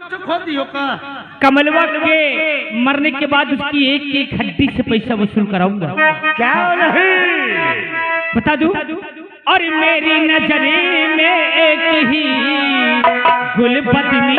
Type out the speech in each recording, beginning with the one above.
कुछ खो दियो का। कमलवा के मरने के बाद उसकी एक एक हड्डी से पैसा वसूल कराऊंगा। क्या नहीं बता दूं? और मेरी नजरे में एक ही गुलबदनी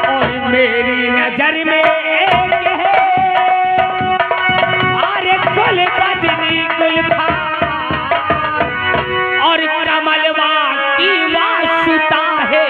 और मेरी नजर में एक है अरे गुलबदनी गुलफार और कमलवा की वास्ता है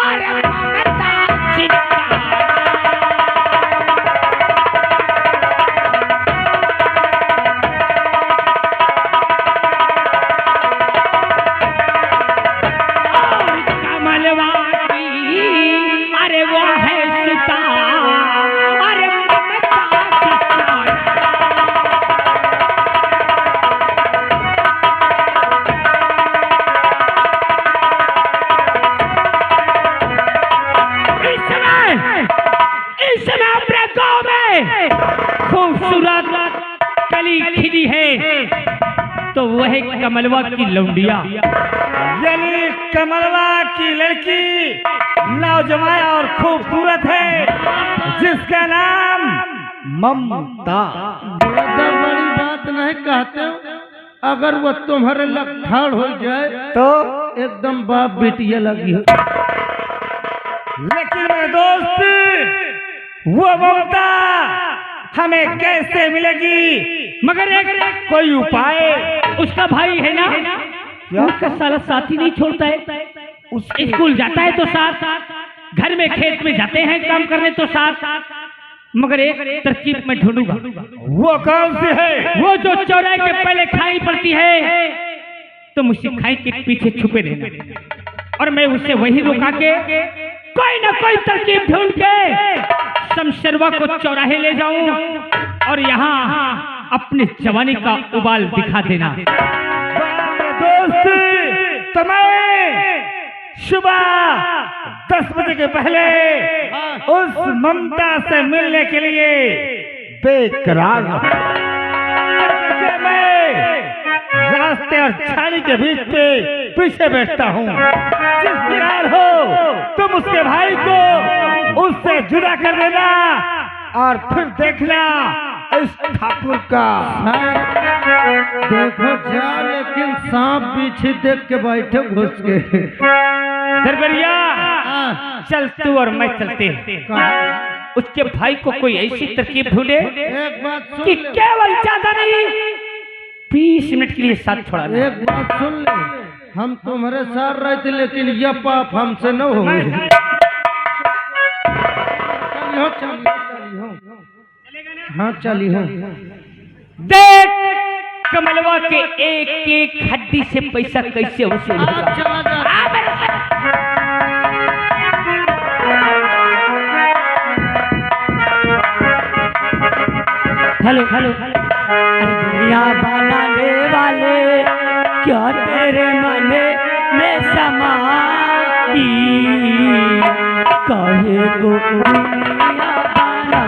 अरे ममता चिंता। और कमलवा की अरे वो है सुता अरे ममता चिंता। इस समय अपने गांव में खूबसूरत कली खिली है तो वह कमलवा की लौंडिया यानी कमलवा की लड़की नौजवान और खूबसूरत है जिसका नाम ममता। ज्यादा बड़ी बात नहीं कहते हो। अगर वो तुम्हारे लखाड़ हो जाए तो एकदम बाप बेटिया लगी हो। लेकिन मेरे दोस्त वो ममता हमें कैसे मिलेगी? मगर एक कोई उपाय? उसका भाई है ना उसका साला साथी नहीं छोड़ता है। स्कूल जाता है तो साथ, घर में खेत में जाते हैं काम करने तो साथ, मगर एक तरकीब में ढूंढूंगा। वो कौन सी है? वो जो चौराहे के पहले खाई पड़ती है तो मुझसे खाई के पीछे छुपे रहना और मैं उससे वही रुका के कोई ना कोई तरकीब ढूंढ के शमशेरवा को चौराहे ले जाऊं और यहाँ अपने जवानी का उबाल दिखा देना। दोस्त तुम्हें सुबह 10 बजे के पहले उस ममता से मिलने के लिए बेकरार मैं रास्ते और छानी के बीच पे पीछे बैठता हूँ। जिस प्रकार हो तुम उसके भाई को उससे जुदा कर देना और फिर देखना इस ठाकुर का। देखो जा लेकिन सांप पीछे देख के बैठे घुस के। दरबरिया चल तू और मैं चलते हैं। उसके भाई को कोई ऐसी तरकीब ढूंढे एक बात सुन कि ले। केवल ज्यादा नहीं 20 मिनट के लिए साथ छोड़ा ले। एक बात सुन ले, हम तुम्हारे साथ रहते लेकिन यह पाप हमसे न हो। हाँ चली हो। देख कमलवा के एक एक हड्डी से पैसा कैसे वसूल होगा। हेलो हेलो अरे दुनिया बनाने वाले क्या तेरे मन में समाई कहे को दुनिया बना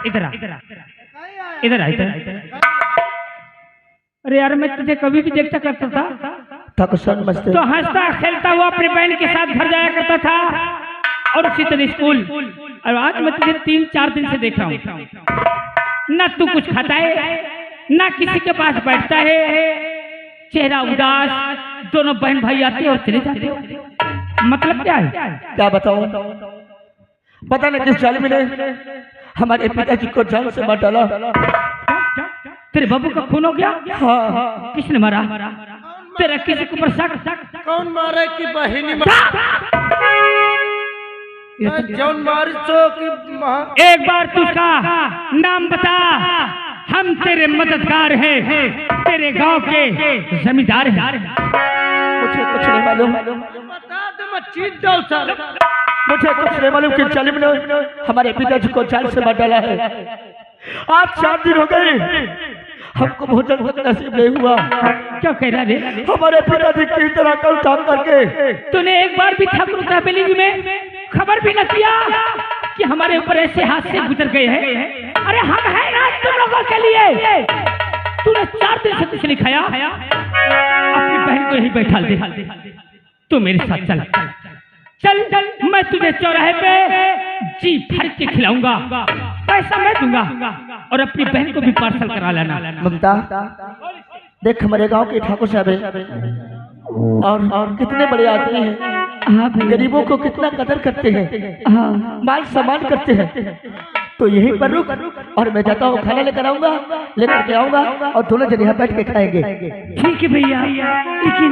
इधर आ इधर आ इधर। अरे यार मैं तुझे कभी भी देखता करता था तो हंसता खेलता हुआ अपनी बहन के साथ घर जाया करता था और उसी तरह स्कूल। और आज मैं तुझे 3-4 दिन से देख रहा हूँ, ना तू कुछ खाता है ना किसी के पास बैठता है, चेहरा उदास। दोनों बहन भाई आते और चले जाते हो, मतलब क्या है? क्या बताऊं, पता नहीं किस जालिम ने हमारे पिताजी को जान से मार डाला। तेरे बाबू का खून हो गया? हाँ। किसने मारा? तेरा किसी के ऊपर शक? कौन मारे कि बहिनी जौन मारी चो कि एक बार तू उसका नाम बता, हम तेरे मददगार हैं, तेरे गांव के जमींदार हैं। मुझे कुछ नहीं मालूम, बता दे मैं चीज दो सर। मुझे कुछ नहीं मालूम कि जालिम ने हमारे पिताजी को जान से मार डाला है। आज 4 दिन हो गए, हमको भोजन नसीब नहीं हुआ। क्या कह रहा रे? हमारे पिताजी की तरह कल काम करके तूने एक बार भी ठाकुर का बिलिंग में खबर भी न किया कि हमारे ऊपर ऐसे हादसे गुजर गए हैं। अरे हम हैं ना तुम लोगों के लिए। तूने 4 दिन से कुछ नहीं खाया, अपनी बहन को यही बैठा दे। तू मेरे साथ चल चल चल, मैं तुझे चौराहे पे जी भर के खिलाऊंगा, पैसा मैं दूंगा और अपनी बहन को भी पार्सल करा लेना। ममता देख, हमारे गांव के ठाकुर साहब हैं और कितने बड़े आदमी हैं, गरीबों को कितना कदर करते हैं, मान सम्मान करते हैं। तो यहीं पर रुक और मैं जाता हूँ, खाना लेकर आऊंगा, लेकर के आऊंगा और दोनों जन यहाँ बैठ के खाएंगे। ठीक है भैया, लेकिन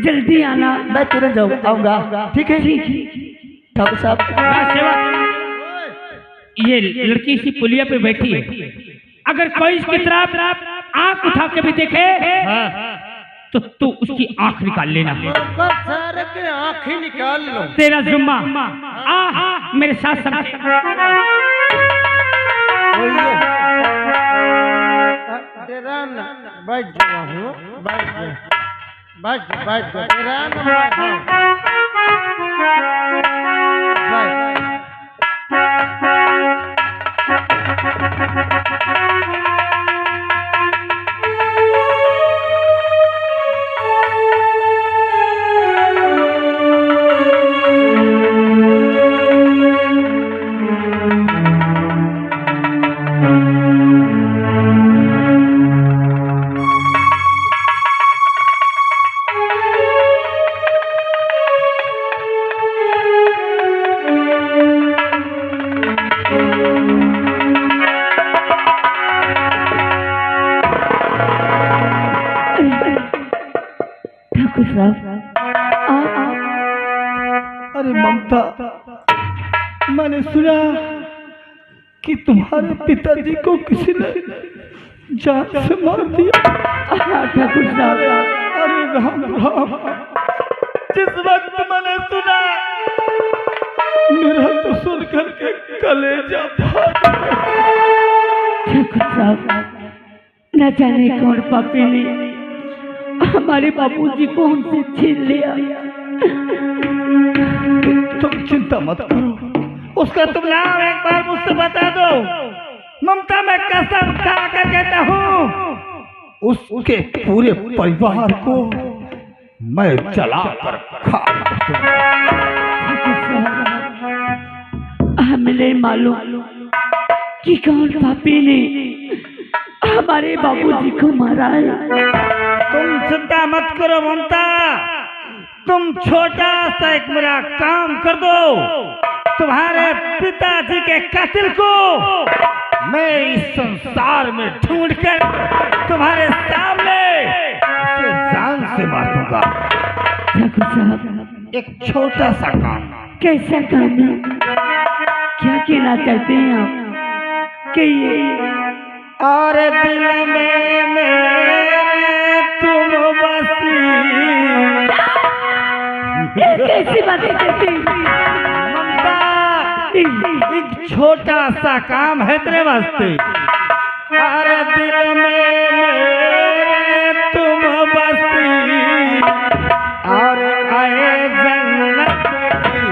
जल्दी आना। मैं तुरंत आऊंगा, ठीक है? ठाकुर साहब, ये लड़की इसी पुलिया पे बैठी है, अगर कोई इसकी तरफ आंख उठा के भी देखे तो तू उसकी आंख निकाल लेना। सारे के आंख ही निकाल लो। तेरा जुम्मा। आ मेरे साथ समझ। बैठ जाओ, बैठ अरे ममता, मैंने सुना कि तुम्हारे पिताजी को किसी ने जान से मार दिया। ठाकुर साहब, अरे राम राम, जिस वक्त मैंने सुना मेरा तो सुन करके कलेजा फाट गया। ठाकुर साहब, न जाने कौन पापी ने हमारे बाबूजी को हमसे छीन लिया। तुम चिंता मत करो, उसका तुम नाम एक बार मुझसे बता दो। ममता, मैं कसम खा कर कहता हूँ उसके पूरे परिवार को मैं जला कर खा हमें नहीं मालूम कि कौन पापी ने हमारे बाबूजी को मारा है। तुम चिंता मत करो ममता, तुम छोटा सा एक मेरा काम कर दो। तुम्हारे पिताजी के कातिल को मैं इस संसार में ढूंढ कर तुम्हारे सामने उसे जान से मार दूंगा। ठाकुर साहब, एक छोटा सा काम। कैसा काम है? क्या कहना चाहते हैं आप? कहिए। और दिल में मेरे तुम बसी। कैसी बातें करते ममता, एक छोटा सा काम है तेरे वास्ते। और दिल में मेरे तुम बसी और आए जन्नत की।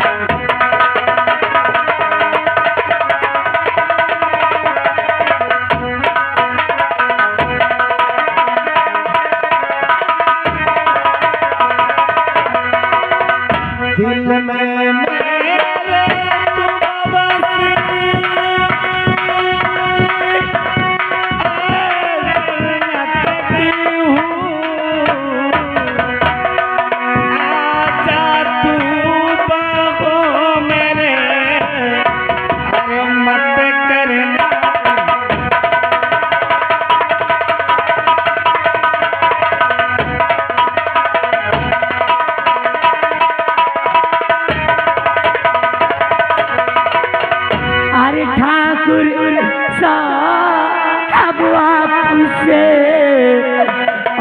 साहब आपसे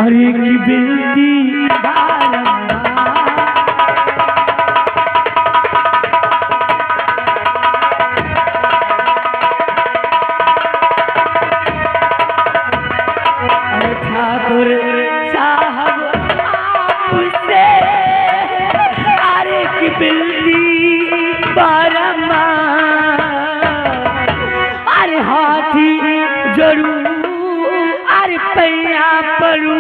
और एक बिल्दी ठाकुर साहब आपसे अरे की बिल्ली बारमा अरे हाथी जरूर अरे पैया पड़ू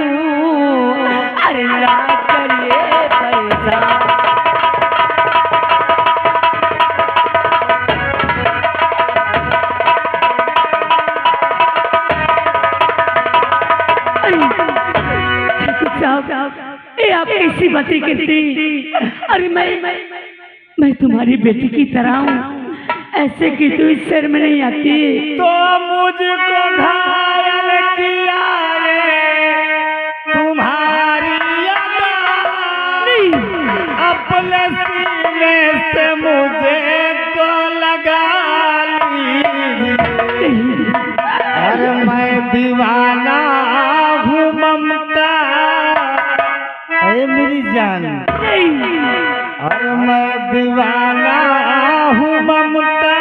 अरे ला करिए पैसा ये आप कैसी बातें करती? अरे मैं तुम्हारी बेटी की तरह हूँ, ऐसे की तू इस शर्म नहीं आती? तो मुझको घायल किया रे तुम्हारी अदा, अपने सीने से मुझे को लगा ली। अरे मैं दीवाना हूँ ममता, अरे मेरी जान, अरे मैं दीवाना हूँ ममता,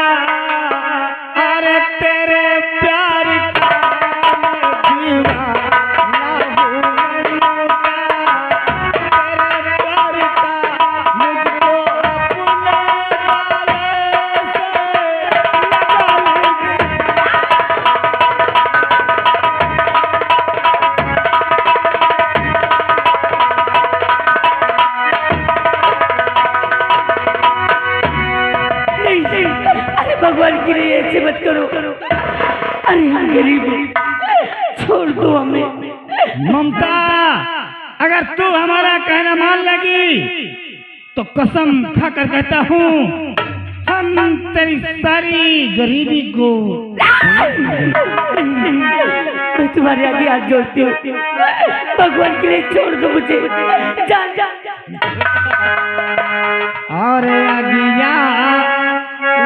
अरे तेरे प्यार का दीवाना हूँ ममता, तेरे प्यार का मुझको अपने वाले भगवान के लिए ऐसे मत करो। अरे हम गरीब छोड़ दो हमें। ममता, अगर तू हमारा कहना मान लगी तो कसम खाकर कहता हूँ हम तेरी सारी गरीबी को। मैं तुम्हारे आगे हाथ जोड़ती हूँ, भगवान के लिए छोड़ दो मुझे। जान और अगिया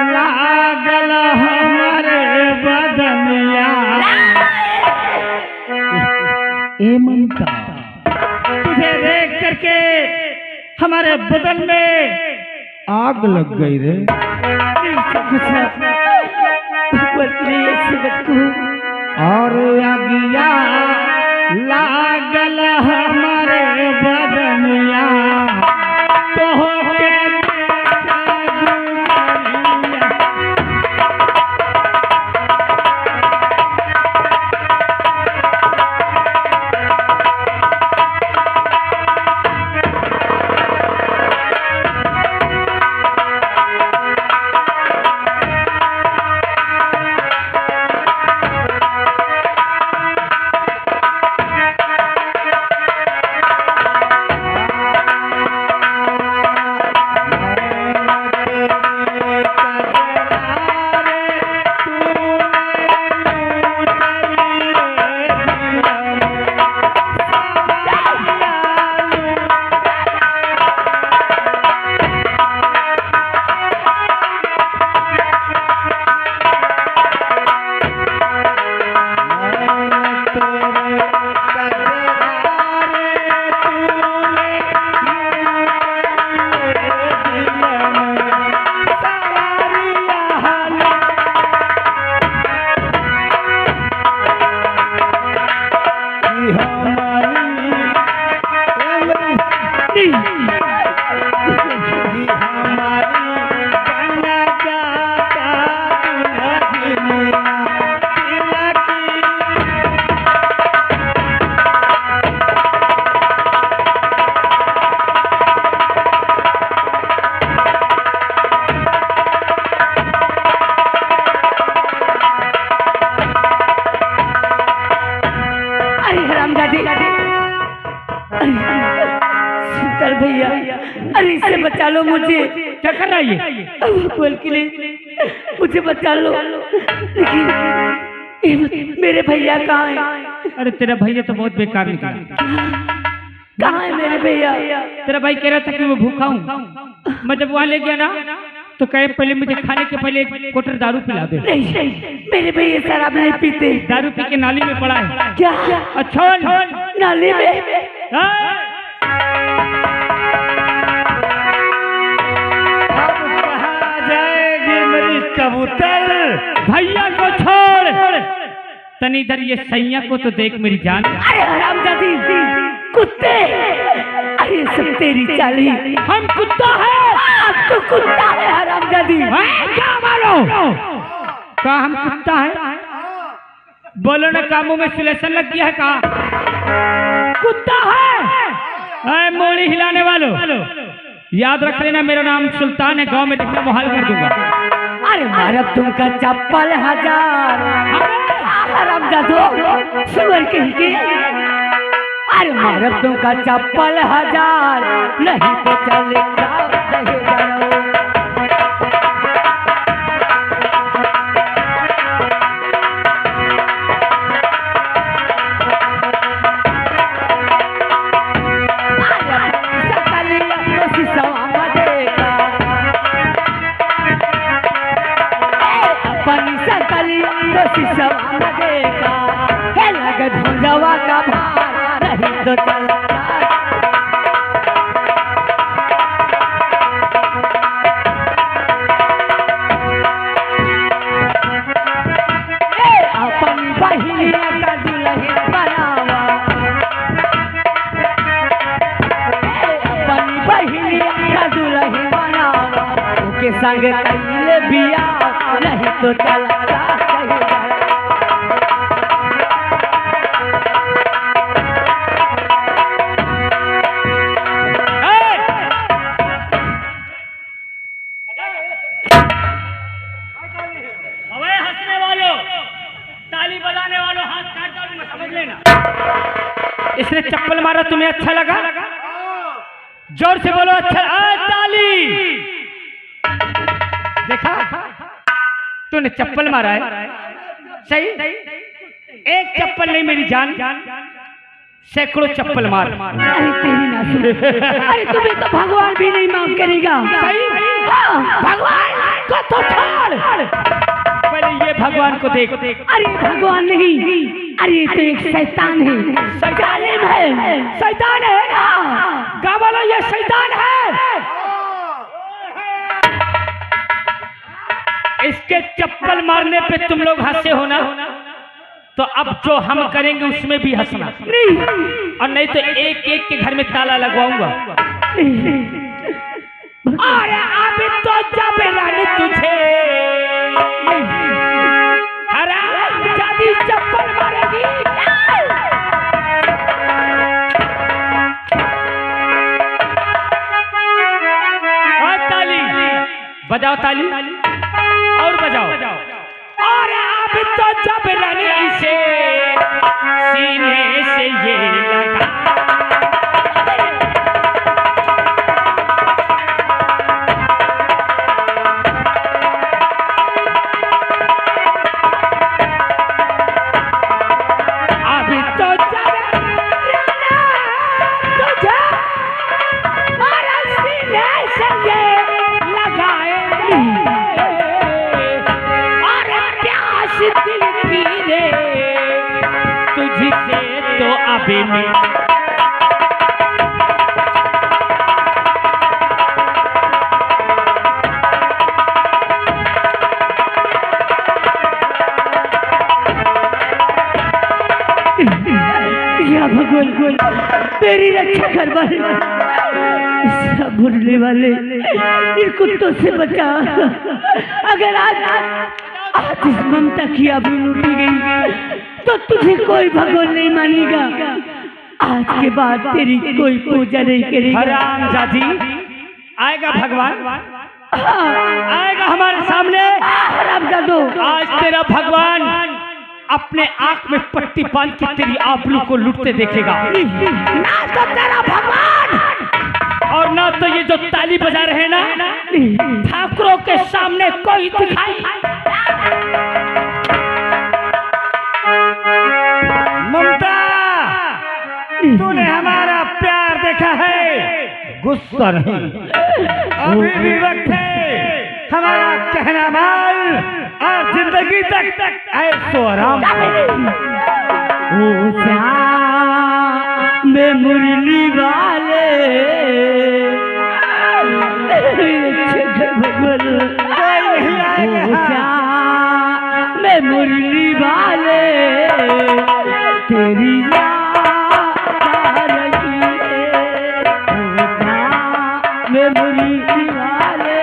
लागल हमारे बदनिया। ए ममता, तुझे देख करके हमारे बदन में आग लग गई रे। और अगिया लागल हमारे बदनिया तो भैया, अरे इससे बचा लो मुझे। क्या कर रहा है ये? भगवान के लिए मुझे बचा लो। लेकिन मेरे भैया कहाँ हैं? अरे तेरा भैया तो बहुत बेकार निकला। कहाँ है मेरे भैया? तेरा भाई कह रहा था कि मैं भूखा हूँ। मैं जब वहाँ ले गया ना तो कहे पहले मुझे खाने के पहले एक कोटर दारू पिला दे। नहीं मेरे भैया शराब नहीं पीते। दारू पी के नाली में पड़ा है। क्या? अच्छा नाली में? हाँ। अब कहाँ जाएगी मेरी कबूतर? भैया को छोड़, तनी इधर ये सैया को तो देख मेरी जान। अरे हरामजादी कुत्ते, अरे सब तेरी चाली। हम कुत्ता है? तो कुत्ता है हरामजादी। क्या मारो? क्या हम कुत्ता है? बोलो ना, कामों में सिलेक्शन लग गया है? कहा कुत्ता है? मोड़ी हिलाने वालों, याद रख लेना मेरा नाम सुल्तान है। गांव में देखना मुहाल कर दूंगा। अरे मारब तुमका चप्पल 1000 हरामजादो सुअर कहीं के। अरे मारब तुमका चप्पल 1000, नहीं तो चलेगा भंजवा का भार, नहीं तो चलता। अपनी बहिनिया का दुल्हन बनावा, अपनी बहिनिया का दुल्हन बनावा, उसके संग कइले बियाह, नहीं तो चलता। इसने चप्पल मारा, तुम्हें अच्छा लगा? जोर से बोलो अच्छा। ताली। देखा, तूने चप्पल मारा है, सही? एक चप्पल नहीं मेरी जान, सैकड़ों चप्पल मार। अरे तेरी ना सुन। अरे तुम्हें तो भगवान भी नहीं माफ करेगा। सही? भगवान को तो छोड़, पहले ये भगवान को देख। अरे भगवान नहीं, अरे ये तो एक शैतान है। शैतान है, शैतान है। क्या बोलो, ये शैतान है? इसके चप्पल मारने पे तुम लोग हंसे हो ना, तो अब जो हम करेंगे उसमें भी हंसना। और नहीं तो एक एक के घर में ताला लगवाऊंगा। अरे अभी तो जब लाने तुझे हरामजादी चप्पल मारेगी। ताली बजाओ, ताली और बजाओ। और अभी तो जब लाने से सीने से ये लगा, तुझसे तो अभी में या भगवान तेरी रक्षा कर वाले, सब भूलने वाले इन कुत्तों से बचा। अगर आज इस ममता की आबरू लूटी गई तो तुझे कोई भगवान नहीं मानेगा। आज के बाद तेरी कोई पूजा नहीं करेगा। हरामजादी, आएगा भगवान, आएगा हमारे सामने। हरामजादो, आज तेरा भगवान अपने आंख में पट्टी बांध के तेरी आबरू को लूटते देखेगा। ना तो तेरा भगवान और ना तो ये जो ताली बजा रहे ना, ठाकुरों के सामने कोई दिखाई। ममता, तूने हमारा प्यार देखा है, गुस्सा नहीं। अभी भी वक्त है, हमारा कहना मान और जिंदगी तक ऐसो आराम। ओ श्याम में मुरली वाले में मुरली वाले तेरी याद आ रही है। में मुरली वाले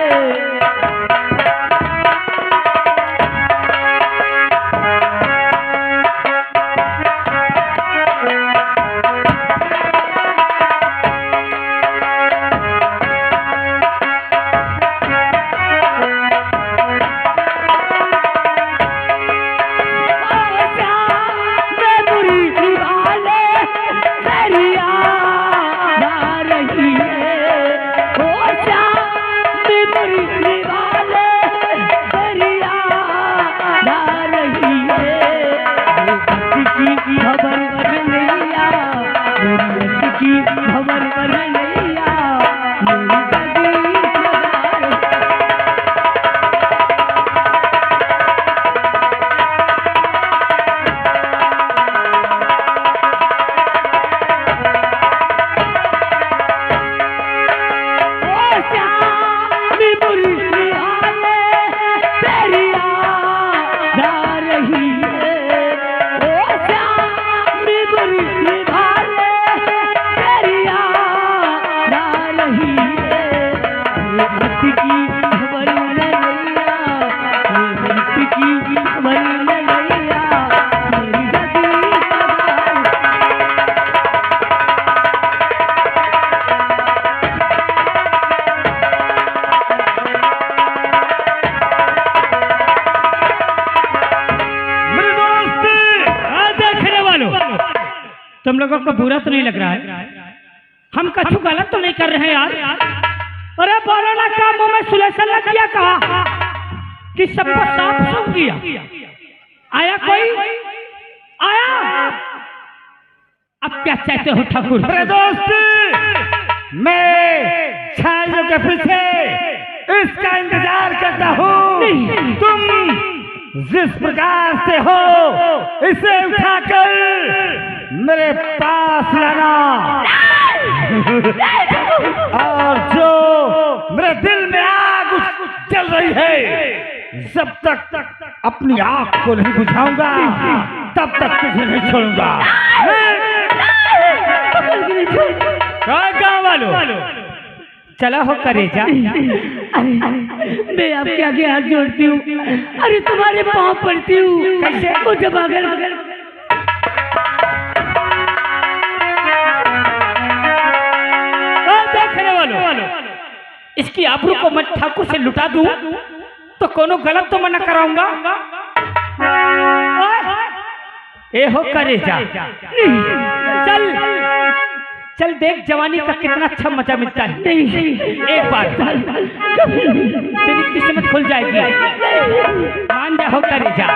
तुम लोगों को बुरा तो नहीं लग रहा है? हम कछु गलत तो नहीं कर रहे हैं यार? अरे बोलो ना, क्या मुंह में सुलेशन लग गया? कहा कि सबको साफ सूंघ दिया? आया कोई? आया? अब क्या चाहते हो ठाकुर? अरे दोस्त, मैं छाइयों के पीछे इसका इंतजार करता हूँ। तुम जिस प्रकार से हो इसे उठाकर मेरे पास लाना, और जो मेरे दिल में आग जल रही है, जब तक अपनी आँख को नहीं बुझाऊंगा तब तक तुझे नहीं छोड़ूंगा। गाँव वालों, चला हो करेजा। मैं आपके आगे हाथ जोड़ती हूँ, अरे तुम्हारे पाँव पड़ती हूँ। कैसे? मुझे अगर देखने वालों, इसकी आबरू को मैं ठाकुर से लुटा दूं तो कोनो गलत तो मैं न कराऊंगा। ए हो करेजा, चल चल देख जवानी का कितना अच्छा मजा मिलता है। एक बार तेरी किस्मत खुल जाएगी, मान जा हो करेजा।